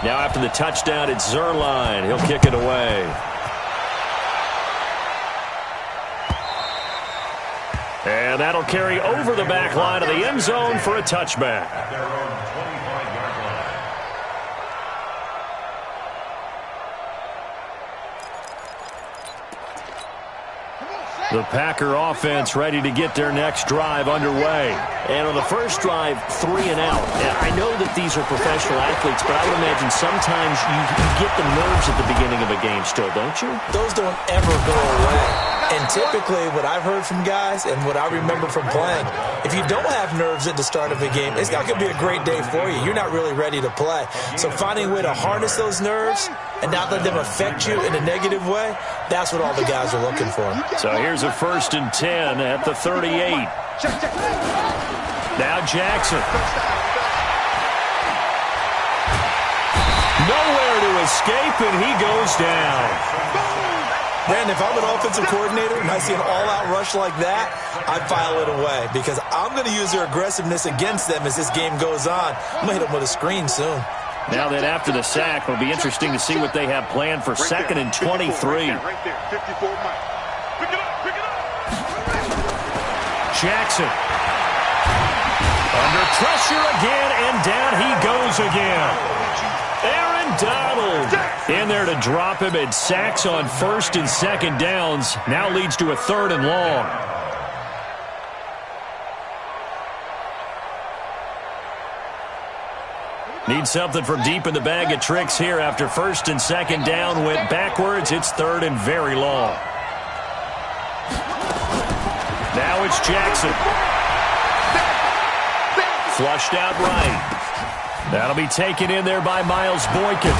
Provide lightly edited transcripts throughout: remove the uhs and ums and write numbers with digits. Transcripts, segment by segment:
Now after the touchdown, it's Zerline. He'll kick it away. And that'll carry over the back line of the end zone for a touchback. The Packer offense ready to get their next drive underway. And on the first drive, 3 and out. I know that these are professional athletes, but I would imagine sometimes you get the nerves at the beginning of a game still, don't you? Those don't ever go away. And typically what I've heard from guys and what I remember from playing, if you don't have nerves at the start of a game, it's not going to be a great day for you. You're not really ready to play. So finding a way to harness those nerves and not let them affect you in a negative way, that's what all the guys are looking for. So here's a 1st and 10 at the 38. Now Jackson. Nowhere to escape, and he goes down. Brandon, if I'm an offensive coordinator and I see an all-out rush like that, I file it away because I'm going to use their aggressiveness against them as this game goes on. I'm going to hit them with a screen soon. Now that after the sack, it'll be interesting to see what they have planned for 2nd and 23. Jackson. Under pressure again, and down he goes again. Aaron Donald in there to drop him, and sacks on 1st and 2nd downs. Now leads to a 3rd and long. Need something from deep in the bag of tricks here after 1st and 2nd down went backwards. It's 3rd and very long. Now it's Jackson. Flushed out right. That'll be taken in there by Miles Boykin.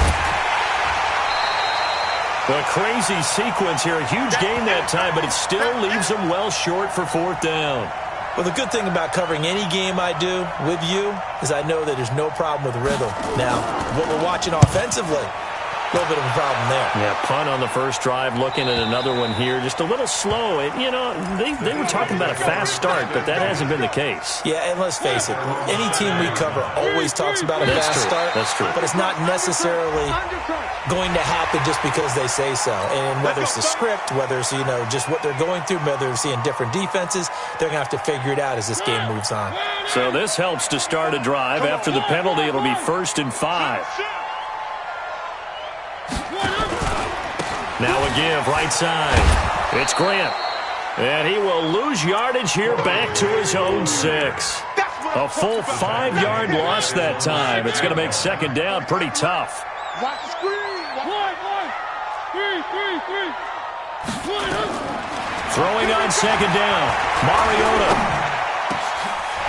A crazy sequence here. A huge gain that time, but it still leaves them well short for 4th down. Well, the good thing about covering any game I do with you is I know that there's no problem with rhythm. Now, what we're watching offensively, a little bit of a problem there. Yeah, punt on the first drive, looking at another one here. Just a little slow. You know, they were talking about a fast start, but that hasn't been the case. Yeah, and let's face it, any team we cover always talks about a fast start. That's true. But it's not necessarily going to happen just because they say so. And whether it's the script, whether it's, you know, just what they're going through, whether they're seeing different defenses, they're going to have to figure it out as this game moves on. So this helps to start a drive. After the penalty, it'll be 1st and 5. Now a give, right side. It's Grant. And he will lose yardage here back to his own 6. A full 5-yard loss that time. It's going to make 2nd down pretty tough. Watch the screen. Throwing on 2nd down. Mariota.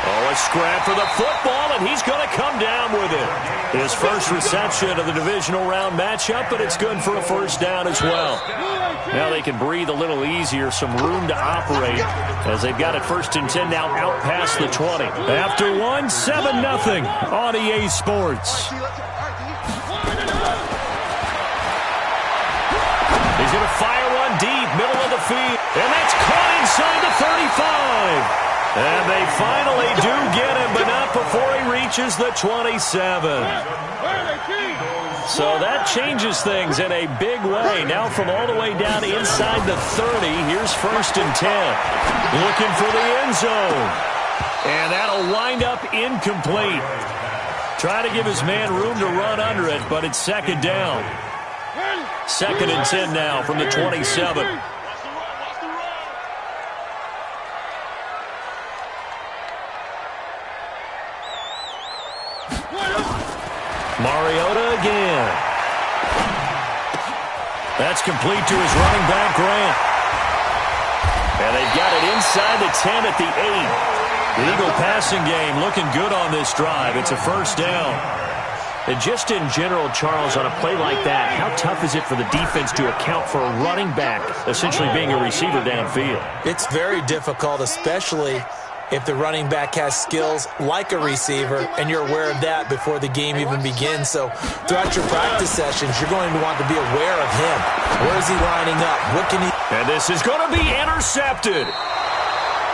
Oh, a scrap for the football, and he's going to come down with it. His first reception of the divisional round matchup, but it's good for a 1st down as well. Now they can breathe a little easier, some room to operate as they've got it 1st and 10 now out past the 20. After one, 7-0 on EA Sports. He's going to fire one deep, middle of the field, and that's caught inside the 35. And they finally do get him, but not before he reaches the 27. So that changes things in a big way. Now from all the way down inside the 30, here's 1st and 10. Looking for the end zone. And that'll wind up incomplete. Try to give his man room to run under it, but it's 2nd down. 2nd and 10 now from the 27. Mariota again. That's complete to his running back, Grant. And they've got it inside the 10 at the 8. The Eagle passing game looking good on this drive. It's a 1st down. And just in general, Charles, on a play like that, how tough is it for the defense to account for a running back essentially being a receiver downfield? It's very difficult, especially if the running back has skills like a receiver, and you're aware of that before the game even begins. So throughout your practice sessions, you're going to want to be aware of him. Where is he lining up? What can he... And this is going to be intercepted.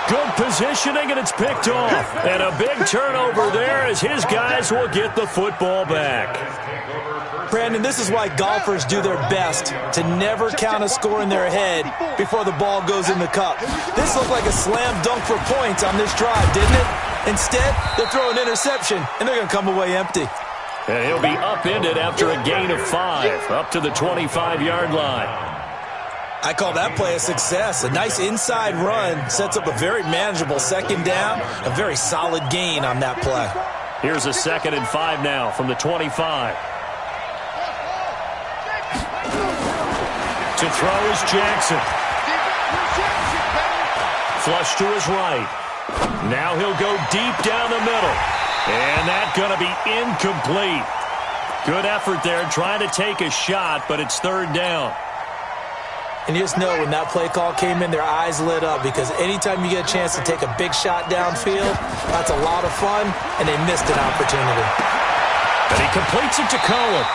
Good positioning, and it's picked off. And a big turnover there as his guys will get the football back. Brandon, this is why golfers do their best to never count a score in their head before the ball goes in the cup. This looked like a slam dunk for points on this drive, didn't it? Instead, they'll throw an interception, and they're going to come away empty. And he'll be upended after a gain of 5, up to the 25-yard line. I call that play a success. A nice inside run sets up a very manageable second down, a very solid gain on that play. Here's a 2nd and 5 now from the 25. To throw is Jackson. Flush to his right. Now he'll go deep down the middle. And that's going to be incomplete. Good effort there trying to take a shot, but it's 3rd down. And you just know when that play call came in, their eyes lit up because anytime you get a chance to take a big shot downfield, that's a lot of fun, and they missed an opportunity. And he completes it to Cohen.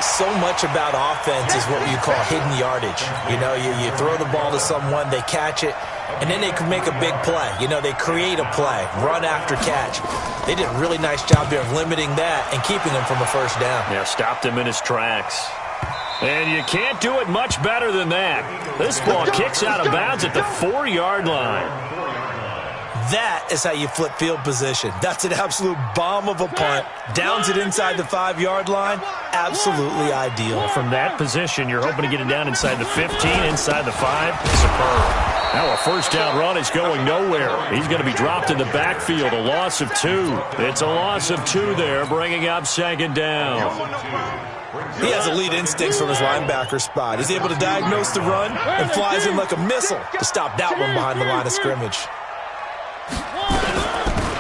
So much about offense is what you call hidden yardage. You know, you throw the ball to someone, they catch it, and then they can make a big play. You know, they create a play, run after catch. They did a really nice job there of limiting that and keeping him from a first down. Yeah, stopped him in his tracks. And you can't do it much better than that. This ball kicks out of bounds at the 4-yard line. That is how you flip field position. That's an absolute bomb of a punt. Downs it inside the 5-yard line. Absolutely ideal. From that position, you're hoping to get it down inside the 15, inside the 5. Superb. Now a first down run is going nowhere. He's going to be dropped in the backfield. A loss of 2. It's a loss of 2 there, bringing up 2nd down. He has elite instincts from his linebacker spot. He's able to diagnose the run and flies in like a missile to stop that one behind the line of scrimmage.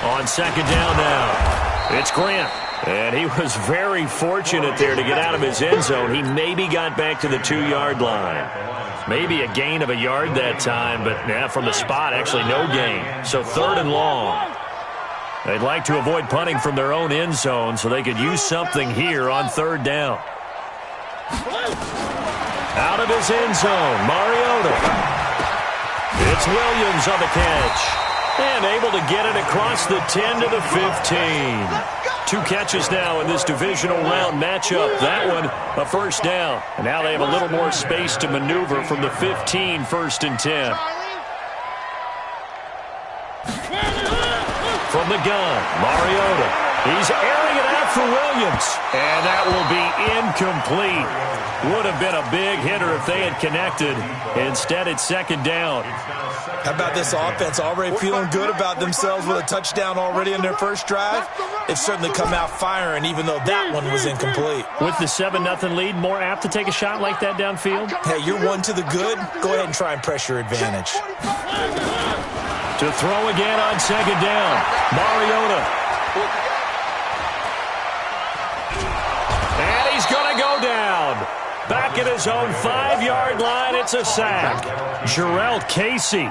On 2nd down now, it's Grant. And he was very fortunate there to get out of his end zone. He maybe got back to the 2-yard line. Maybe a gain of a yard that time, but yeah, from the spot, actually no gain. So 3rd and long. They'd like to avoid punting from their own end zone so they could use something here on 3rd down. Out of his end zone, Mariota. It's Williams on the catch. And able to get it across the 10 to the 15. 2 catches now in this divisional round matchup. That one, a first down. And now they have a little more space to maneuver from the 15, 1st and 10. From the gun, Mariota. He's airing it out for Williams. And that will be incomplete. Would have been a big hitter if they had connected. Instead, it's 2nd down. How about this offense already feeling good about themselves with a touchdown already in their first drive? They've certainly come out firing, even though that one was incomplete. With the 7-0 lead, more apt to take a shot like that downfield? Hey, you're one to the good. Go ahead and try and press your advantage. To throw again on 2nd down, Mariota. And he's going to go down. Back at his own 5-yard line, it's a sack. Jarrell Casey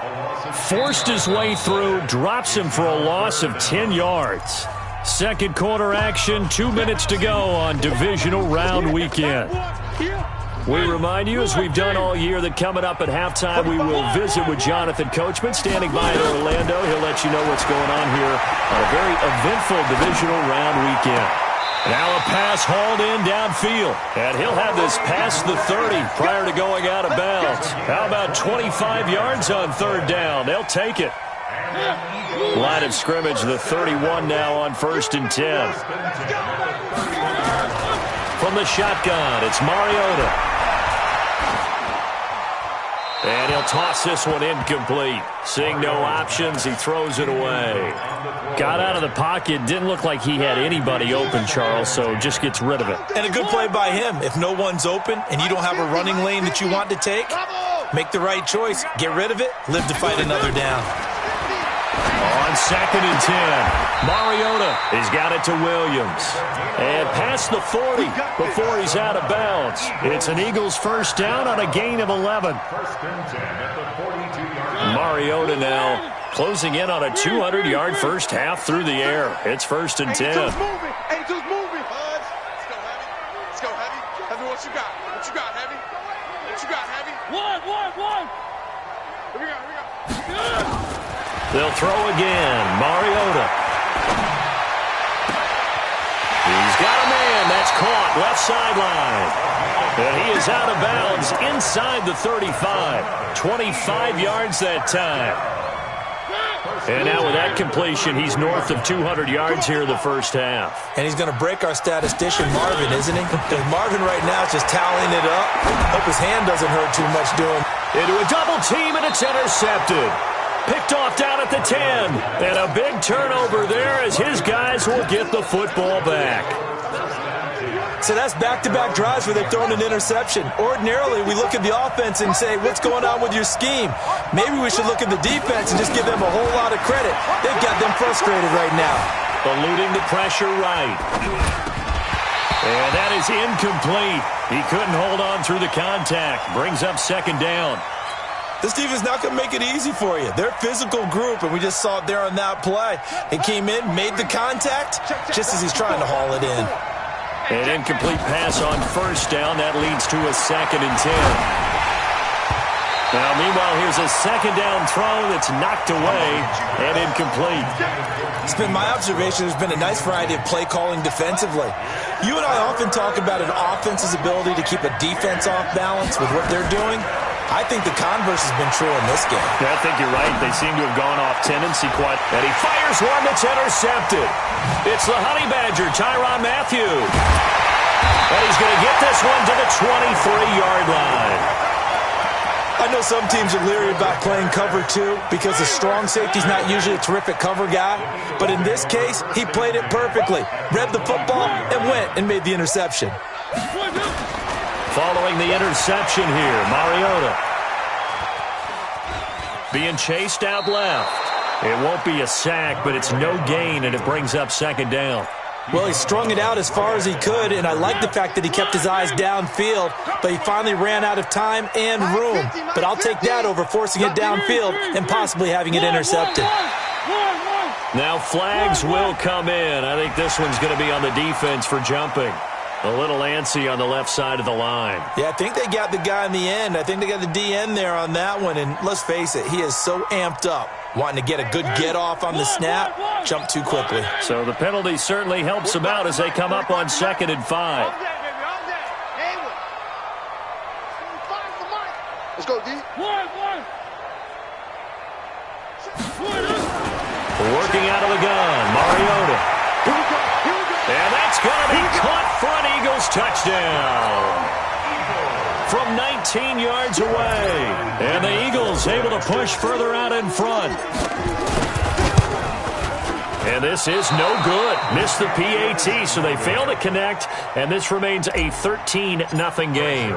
forced his way through, drops him for a loss of 10 yards. 2nd quarter action, 2 minutes to go on divisional round weekend. We remind you, as we've done all year, that coming up at halftime, we will visit with Jonathan Coachman, standing by in Orlando. He'll let you know what's going on here on a very eventful divisional round weekend. Now a pass hauled in downfield, and he'll have this past the 30 prior to going out of bounds. How about 25 yards on 3rd down? They'll take it. Line of scrimmage, the 31 now on 1st and 10. From the shotgun, it's Mariota. And he'll toss this one incomplete. Seeing no options, he throws it away. Got out of the pocket, didn't look like he had anybody open, Charles, so just gets rid of it. And a good play by him. If no one's open and you don't have a running lane that you want to take, make the right choice. Get rid of it, live to fight another down. On 2nd and 10, Mariota has got it to Williams. And past the 40 before he's out of bounds. It's an Eagles first down on a gain of 11. Mariota now closing in on a 200-yard first half through the air. It's 1st and 10. Hey, just moving. Let's go, Heavy. Heavy, what you got? What you got, Heavy? What you got, Heavy? One. Here we go. They'll throw again. Mariota. He's got a man. That's caught. Left sideline. And he is out of bounds inside the 35. 25 yards that time. And now with that completion, he's north of 200 yards here in the first half. And he's going to break our statistician, Marvin, isn't he? Because Marvin right now is just tallying it up. Hope his hand doesn't hurt too much doing. Into a double team, and it's intercepted. Picked off down at the 10. And a big turnover there as his guys will get the football back. So that's back-to-back drives where they've thrown an interception. Ordinarily, we look at the offense and say, what's going on with your scheme? Maybe we should look at the defense and just give them a whole lot of credit. They've got them frustrated right now. Eluding the pressure right. And that is incomplete. He couldn't hold on through the contact. Brings up second down. This defense not going to make it easy for you. They're a physical group, and we just saw it there on that play. He came in, made the contact, just as he's trying to haul it in. An incomplete pass on first down. That leads to a 2nd and 10. Now, meanwhile, here's a second down throw that's knocked away and incomplete. It's been my observation there's been a nice variety of play calling defensively. You and I often talk about an offense's ability to keep a defense off balance with what they're doing. I think the converse has been true in this game. Yeah, I think you're right. They seem to have gone off tendency quite. And he fires one that's intercepted. It's the Honey Badger, Tyrann Mathieu. And he's going to get this one to the 23-yard line. I know some teams are leery about playing cover 2 because the strong safety's not usually a terrific cover guy. But in this case, he played it perfectly. Read the football and went and made the interception. Following the interception here, Mariota. Being chased out left. It won't be a sack, but it's no gain, and it brings up second down. Well, he strung it out as far as he could, and I like the fact that he kept his eyes downfield, but he finally ran out of time and room. But I'll take that over forcing it downfield and possibly having it intercepted. Now flags will come in. I think this one's going to be on the defense for jumping. A little antsy on the left side of the line. Yeah, I think they got the guy in the end. I think they got the DN there on that one. And let's face it, he is so amped up, wanting to get a good get-off on the snap, jump too quickly. So the penalty certainly helps him out as they come up on 2nd and 5. Let's go, D. Working out of the gun, Mariota. And that's going to be caught for an Eagles touchdown. From 19 yards away. And the Eagles able to push further out in front. And this is no good. Missed the PAT, so they fail to connect. And this remains a 13-0 game.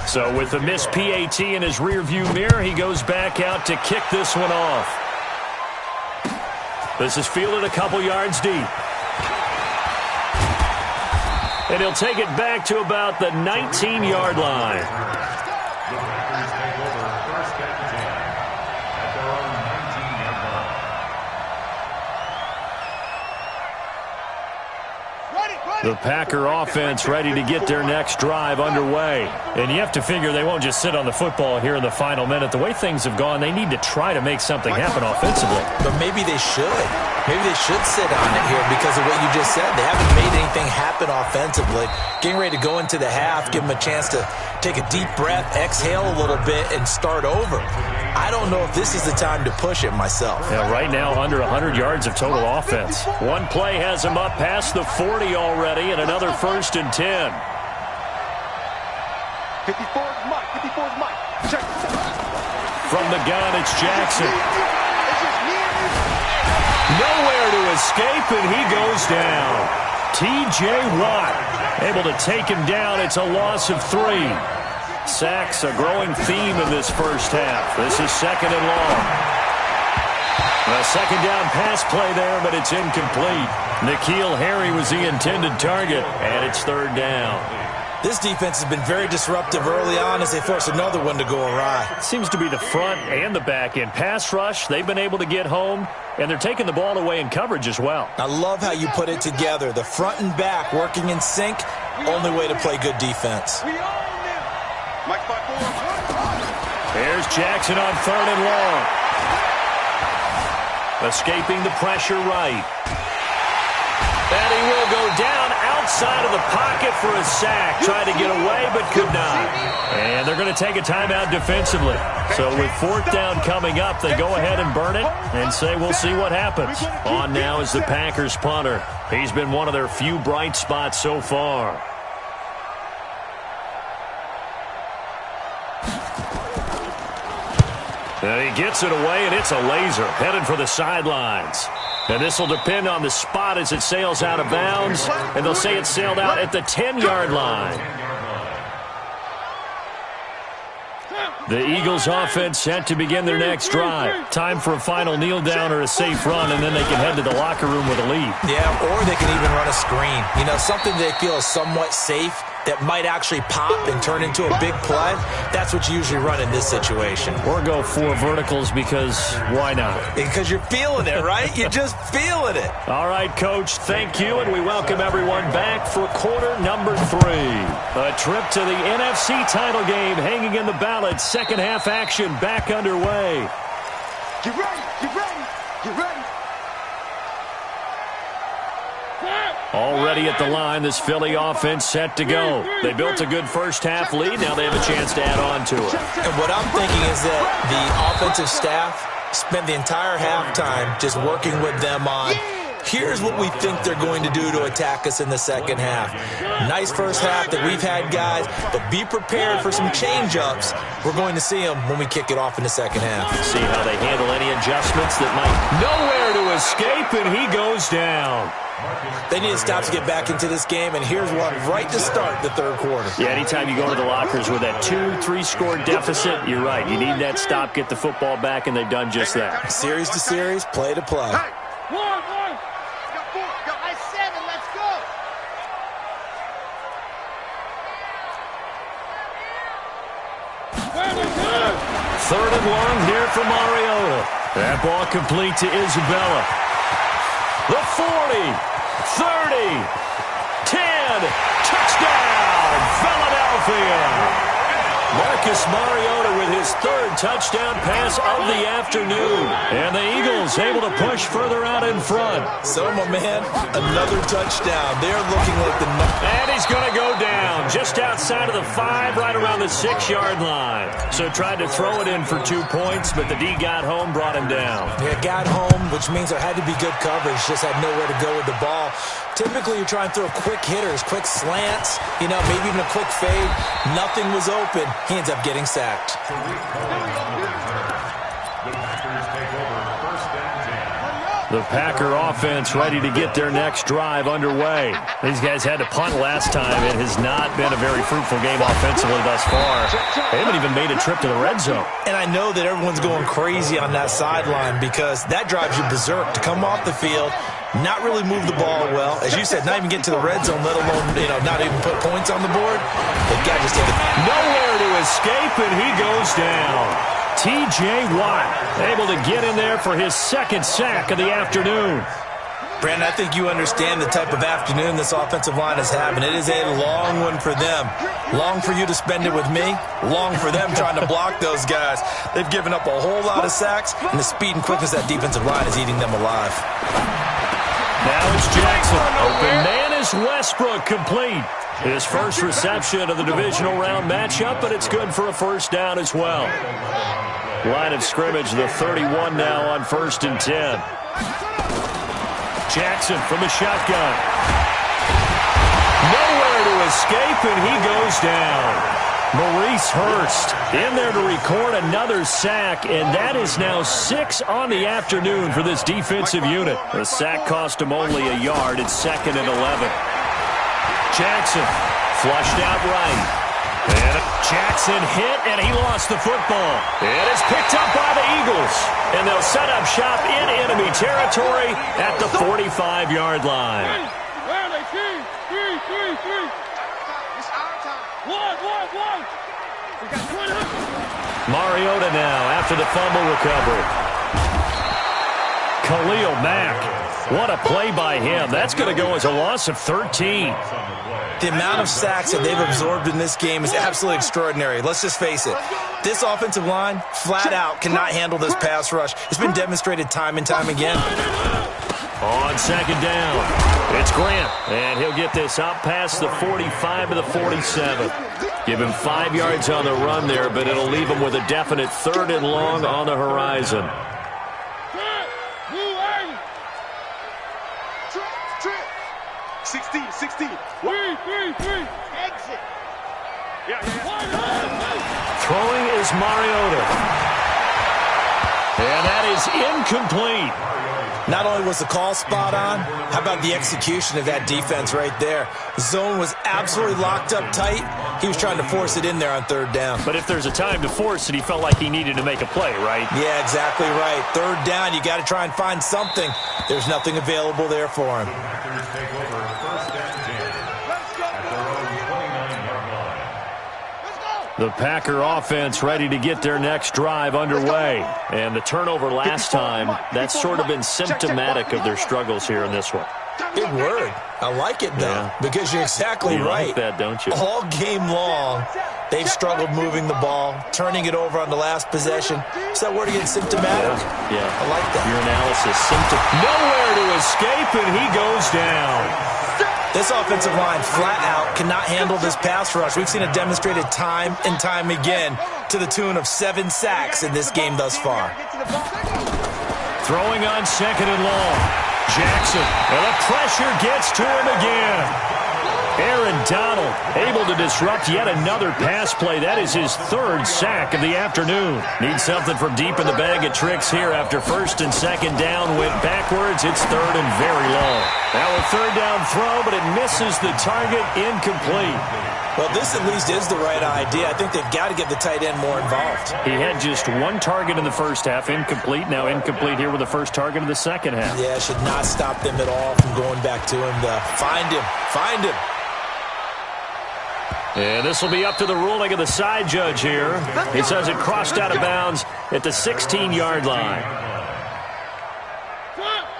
So with the missed PAT in his rearview mirror, he goes back out to kick this one off. This is fielded a couple yards deep. And he'll take it back to about the 19-yard line. The Packer offense ready to get their next drive underway. And you have to figure they won't just sit on the football here in the final minute. The way things have gone, they need to try to make something happen offensively. But maybe they should. Maybe they should sit on it here because of what you just said. They haven't made anything happen offensively. Getting ready to go into the half, give them a chance to take a deep breath, exhale a little bit, and start over. I don't know if this is the time to push it myself. Yeah, right now under 100 yards of total offense. One play has him up past the 40 already, and another 1st and 10. 54's Mike. 54's Mike. Check. From the gun, it's Jackson. Nowhere to escape, and he goes down. T.J. Watt able to take him down. It's a loss of 3. Sacks, a growing theme in this first half. This is 2nd and long. A second down pass play there, but it's incomplete. N'Keal Harry was the intended target, and it's 3rd down. This defense has been very disruptive early on as they force another one to go awry. Seems to be the front and the back end. Pass rush, they've been able to get home, and they're taking the ball away in coverage as well. I love how you put it together. The front and back working in sync, only way to play good defense. Mike 5-4. There's Jackson on 3rd and long. Escaping the pressure right. And he will go down outside of the pocket for a sack. Tried to get away, but could not. And they're going to take a timeout defensively. So with fourth down coming up, they go ahead and burn it and say we'll see what happens. On now is the Packers punter. He's been one of their few bright spots so far. And he gets it away, and it's a laser headed for the sidelines. And this will depend on the spot as it sails out of bounds. And they'll say it sailed out at the 10-yard line. The Eagles offense set to begin their next drive. Time for a final kneel down or a safe run, and then they can head to the locker room with a lead. Yeah, or they can even run a screen. You know, something they feel is somewhat safe that might actually pop and turn into a big play. That's what you usually run in this situation. Or go 4 verticals because why not? Because you're feeling it, right? You're just feeling it. All right, Coach, thank you, and we welcome everyone back for quarter number 3. A trip to the NFC title game hanging in the balance. Second half action back underway. Get ready, get ready, get ready. Already at the line, this Philly offense set to go. They built a good first half lead. Now they have a chance to add on to it. And what I'm thinking is that the offensive staff spent the entire halftime just working with them on here's what we think they're going to do to attack us in the second half. Nice first half that we've had, guys, but be prepared for some change-ups. We're going to see them when we kick it off in the second half. See how they handle any adjustments that might nowhere to escape, and he goes down. They need to stop to get back into this game, and here's one right to start the third quarter. Yeah, anytime you go to the lockers with that 2-3 score deficit, you're right. You need that stop, get the football back, and they've done just that. Series to series, play to play. Third and long here for Mariota. That ball complete to Isabella. The 40, 30, 10, touchdown, Philadelphia. Marcus Mariota with his third touchdown pass of the afternoon. And the Eagles able to push further out in front. So, my man, another touchdown. They're looking like the... And he's going to go down just outside of the 5, right around the 6-yard line. So tried to throw it in for 2 points, but the D got home, brought him down. Yeah, got home, which means there had to be good coverage. Just had nowhere to go with the ball. Typically, you're trying to throw quick hitters, quick slants, you know, maybe even a quick fade. Nothing was open. He ends up getting sacked. The Packer offense ready to get their next drive underway. These guys had to punt last time. It has not been a very fruitful game offensively thus far. They haven't even made a trip to the red zone. And I know that everyone's going crazy on that sideline because that drives you berserk to come off the field, not really move the ball well. As you said, not even get to the red zone, let alone, you know, not even put points on the board. They've got to just take it. Nowhere to escape, and he goes down. T.J. Watt able to get in there for his second sack of the afternoon. Brandon, I think you understand the type of afternoon this offensive line is having. It is a long one for them. Long for you to spend it with me. Long for them trying to block those guys. They've given up a whole lot of sacks, and the speed and quickness of that defensive line is eating them alive. Now it's Jackson. Open man is Westbrook, complete. His first reception of the divisional round matchup, but it's good for a first down as well. Line of scrimmage, the 31 now on 1st and 10. Jackson from the shotgun. Nowhere to escape, and he goes down. Maurice Hurst in there to record another sack, and that is now 6 on the afternoon for this defensive unit. The sack cost him only a yard. It's 2nd and 11. Jackson flushed out right. And Jackson hit, and he lost the football. It is picked up by the Eagles, and they'll set up shop in enemy territory at the 45-yard line. Mariota now after the fumble recovery. Khalil Mack What a play by him. That's going to go as a loss of 13. The amount of sacks that they've absorbed in this game is absolutely extraordinary. Let's just face it. This offensive line, flat out, cannot handle this pass rush. It's been demonstrated time and time again. On second down, it's Grant, and he'll get this out past the 45 to the 47. Give him 5 yards on the run there, but it'll leave him with a definite 3rd and long on the horizon. Trip. 16. Exit. Yeah. Throwing is Mariota. And that is incomplete. Not only was the call spot on, how about the execution of that defense right there? The zone was absolutely locked up tight. He was trying to force it in there on 3rd down. But if there's a time to force it, he felt like he needed to make a play, right? Yeah, exactly right. 3rd down, you got to try and find something. There's nothing available there for him. The Packer offense ready to get their next drive underway. And the turnover last time, that's sort of been symptomatic of their struggles here in this one. Good word. I like it, though, because you're exactly right. You like that, don't you? All game long, they've struggled moving the ball, turning it over on the last possession. Is that word again, symptomatic? Yeah. I like that. Your analysis, nowhere to escape, and he goes down. This offensive line, flat out, cannot handle this pass rush. We've seen it demonstrated time and time again to the tune of 7 sacks in this game thus far. Throwing on 2nd and long. Jackson, and the pressure gets to him again. Aaron Donald able to disrupt yet another pass play. That is his 3rd sack of the afternoon. Needs something from deep in the bag of tricks here after 1st and 2nd down went backwards. It's 3rd and very long. Now a 3rd down throw, but it misses the target, incomplete. Well, this at least is the right idea. I think they've got to get the tight end more involved. He had just 1 target in the first half, incomplete. Now incomplete here with the first target of the second half. Yeah, should not stop them at all from going back to him. Find him. And this will be up to the ruling of the side judge here. He says it crossed out of bounds at the 16-yard line.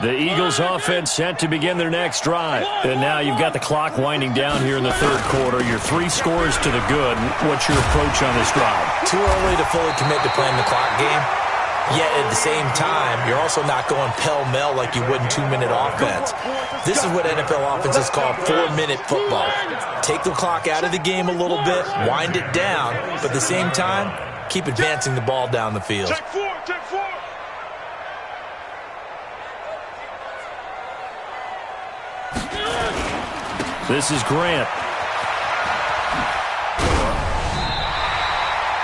The Eagles offense set to begin their next drive. And now you've got the clock winding down here in the 3rd quarter. Your 3 scores to the good. What's your approach on this drive? Too early to fully commit to playing the clock game. Yet at the same time, you're also not going pell-mell like you would in 2-minute offense. This is what NFL offenses call 4-minute football. Take the clock out of the game a little bit, wind it down, but at the same time, keep advancing the ball down the field. Check 4. This is Grant.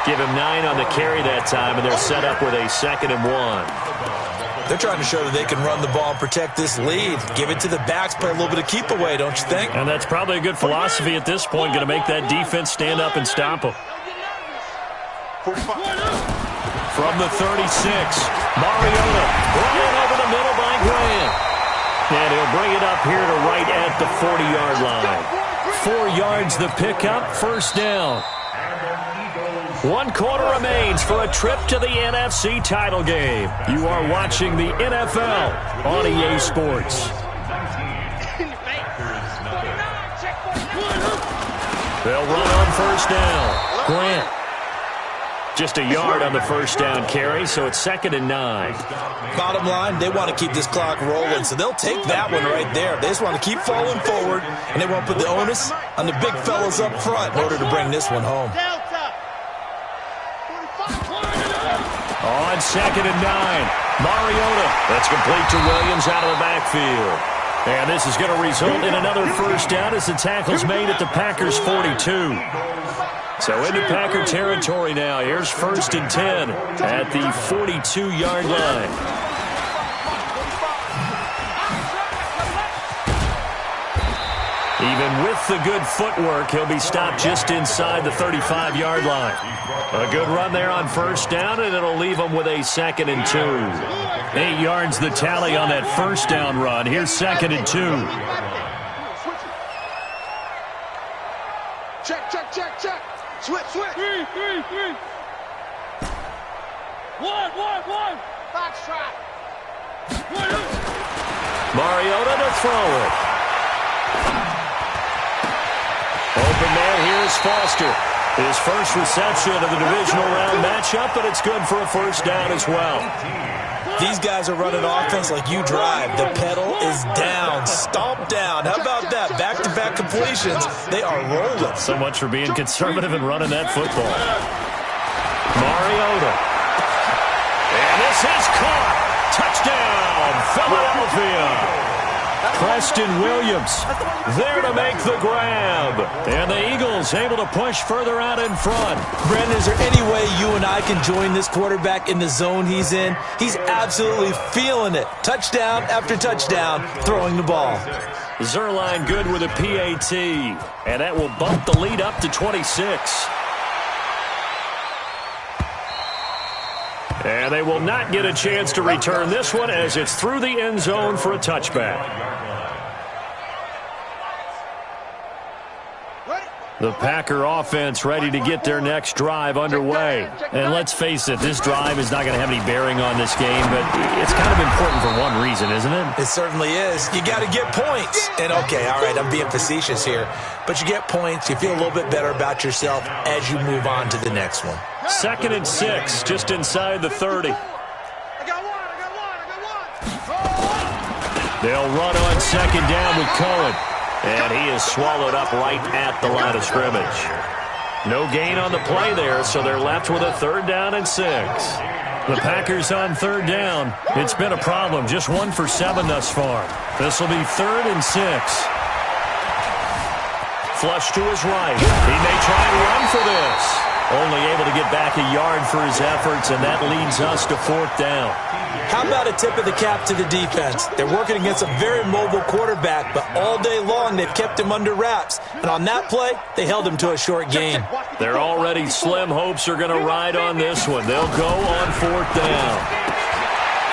Give him 9 on the carry that time, and they're set up with a 2nd and 1. They're trying to show that they can run the ball and protect this lead. Give it to the backs, play a little bit of keep away, don't you think? And that's probably a good philosophy at this point, going to make that defense stand up and stop them. 45. From the 36, Mariota running over the middle by Grant. And he'll bring it up here to right at the 40-yard line. 4 yards the pickup, 1st down. 1 quarter remains for a trip to the NFC title game. You are watching the NFL on EA Sports. They'll run on 1st down. Grant. Just a yard on the 1st down carry, so it's 2nd and 9. Bottom line, they want to keep this clock rolling, so they'll take that one right there. They just want to keep falling forward, and they won't put the onus on the big fellas up front in order to bring this one home. On 2nd and 9, Mariota. That's complete to Williams out of the backfield. And this is going to result in another 1st down as the tackle's made at the Packers' 42. So into Packer territory now. Here's 1st and 10 at the 42-yard line. Even with the good footwork, he'll be stopped just inside the 35-yard line. A good run there on 1st down, and it'll leave him with a 2nd and 2. 8 yards the tally on that 1st down run. Here's 2nd and 2. Check. Switch. 3. 1. Box trap. Mariota to throw it. Open man, here's Foster. His first reception of the divisional round matchup, but it's good for a first down as well. These guys are running offense like you drive. The pedal is down, stomp down. How about that? Back-to-back completions. They are rolling. So much for being conservative and running that football. Mariota. And this is caught. Touchdown, Philadelphia. Preston Williams there to make the grab. And the Eagles able to push further out in front. Brandon, is there any way you and I can join this quarterback in the zone he's in? He's absolutely feeling it. Touchdown after touchdown, throwing the ball. Zerline good with a PAT. And that will bump the lead up to 26. And they will not get a chance to return this one as it's through the end zone for a touchback. The Packer offense ready to get their next drive underway. And let's face it, this drive is not going to have any bearing on this game, but it's kind of important for one reason, isn't it? It certainly is. You got to get points. And, okay, all right, I'm being facetious here. But you get points, you feel a little bit better about yourself as you move on to the next one. 2nd and 6, just inside the 30. They'll run on 2nd down with Cohen. And he is swallowed up right at the line of scrimmage. No gain on the play there, so they're left with a 3rd down and 6. The Packers on 3rd down. It's been a problem. Just 1 for 7 thus far. This will be 3rd and 6. Flush to his right. He may try and run for this. Only able to get back a yard for his efforts, and that leads us to 4th down. How about a tip of the cap to the defense? They're working against a very mobile quarterback, but all day long they've kept him under wraps. And on that play, they held him to a short gain. Their already slim hopes are going to ride on this one. They'll go on 4th down.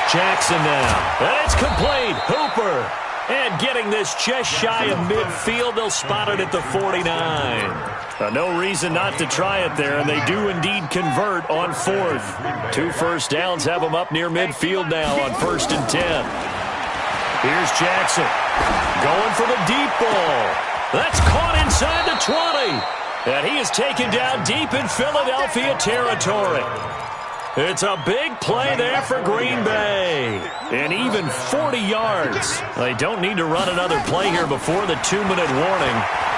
Jackson now. And it's complete. Hooper. And getting this just shy of midfield, they'll spot it at the 49. No reason not to try it there, and they do indeed convert on 4th. 2 first downs have them up near midfield now on 1st and 10. Here's Jackson going for the deep ball. That's caught inside the 20. And he is taken down deep in Philadelphia territory. It's a big play there for Green Bay. And even 40 yards. They don't need to run another play here before the 2-minute warning.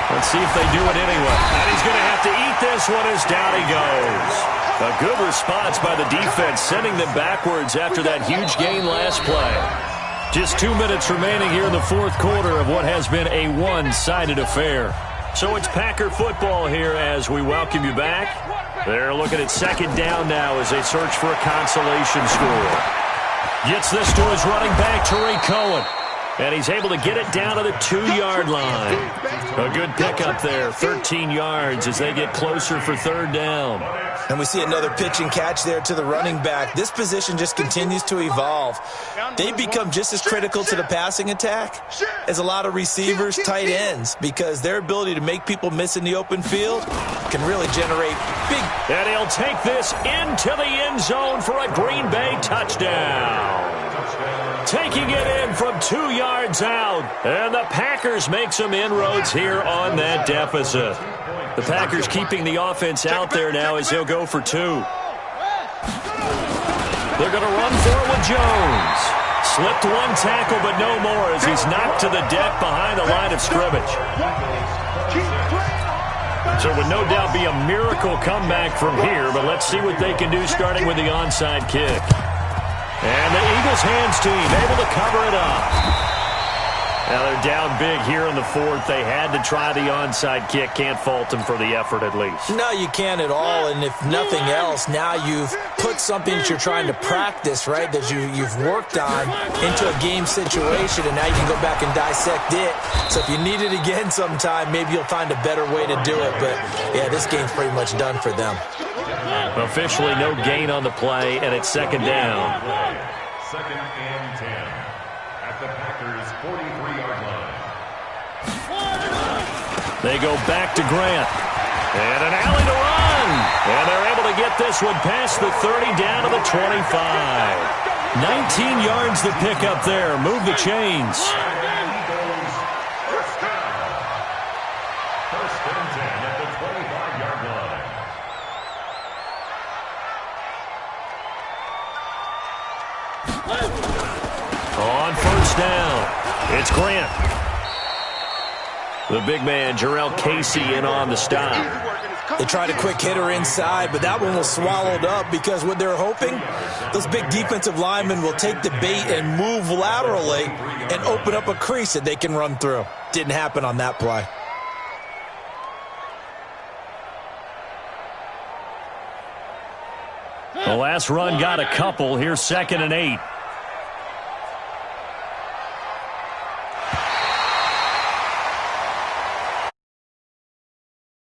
Let's see if they do it anyway. And he's going to have to eat this one as down he goes. A good response by the defense, sending them backwards after that huge gain last play. Just 2 minutes remaining here in the 4th quarter of what has been a one-sided affair. So it's Packer football here as we welcome you back. They're looking at 2nd down now as they search for a consolation score. Gets this to his running back, Tariq Cohen. And he's able to get it down to the 2-yard line. A good pickup there, 13 yards as they get closer for 3rd down. And we see another pitch and catch there to the running back. This position just continues to evolve. They become just as critical to the passing attack as a lot of receivers, tight ends, because their ability to make people miss in the open field can really generate big. And he'll take this into the end zone for a Green Bay touchdown. Taking it in from 2 yards out. And the Packers make some inroads here on that deficit. The Packers keeping the offense out there now as they'll go for 2. They're going to run for it with Jones. Slipped 1 tackle, but no more as he's knocked to the deck behind the line of scrimmage. So it would no doubt be a miracle comeback from here, but let's see what they can do starting with the onside kick. And the Eagles hands team able to cover it up. Now they're down big here in the 4th. They had to try the onside kick. Can't fault them for the effort at least. No, you can't at all. And if nothing else, now you've put something that you're trying to practice, right, that you've worked on into a game situation, and now you can go back and dissect it. So if you need it again sometime, maybe you'll find a better way to do it. But, yeah, this game's pretty much done for them. Officially no gain on the play, and it's 2nd down. 2nd and 10 at the Packers' 43-yard line. They go back to Grant. And an alley to run. And they're able to get this one past the 30 down to the 25. 19 yards to pick up there. Move the chains. First and 10 at the 25-yard line. On first down, it's Grant. The big man, Jarrell Casey, in on the stop. They tried a quick hitter inside, but that one was swallowed up because what they're hoping, those big defensive linemen will take the bait and move laterally and open up a crease that they can run through. Didn't happen on that play. The last run got a couple. Here's 2nd and 8.